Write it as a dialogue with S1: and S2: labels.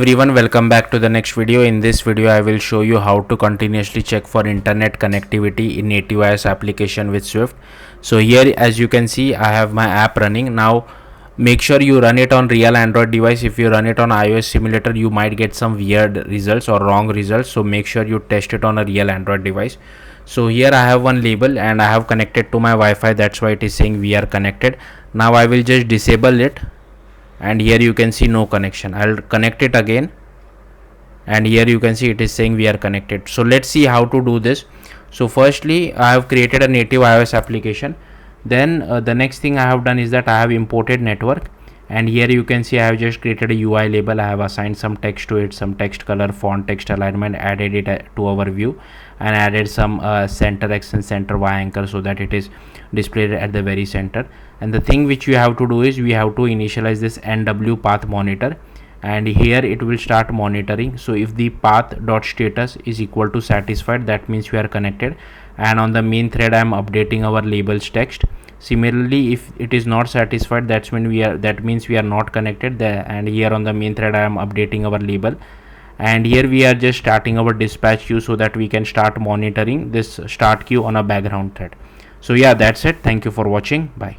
S1: Everyone, welcome back to the next video. In this video I will show you how to continuously check for internet connectivity in native iOS application with Swift. So here, as you can see, I have my app running. Now make sure you run it on real Android device. If you run it on iOS simulator, you might get some weird results or wrong results, so make sure you test it on a real Android device. So here I have one label and I have connected to my Wi-Fi. That's why it is saying we are connected. Now I will just disable it, and here you can see no connection. I'll connect it again, and here you can see it is saying we are connected. So let's see how to do this. So firstly, I have created a native iOS application. Then the next thing I have done is that I have imported network, and here you can see I have just created a UI label. I have assigned some text to it, some text color, font, text alignment, added it to our view, and added some center X and center Y anchor so that it is displayed at the very center. And the thing which we have to do is we have to initialize this NW path monitor, and here it will start monitoring. So if the path dot status is equal to satisfied, that means we are connected, and on the main thread I am updating our labels text. Similarly, if it is not satisfied, that means we are not connected there, and here on the main thread I am updating our label, and here we are just starting our dispatch queue so that we can start monitoring this start queue on a background thread. So yeah, that's it. Thank you for watching. Bye.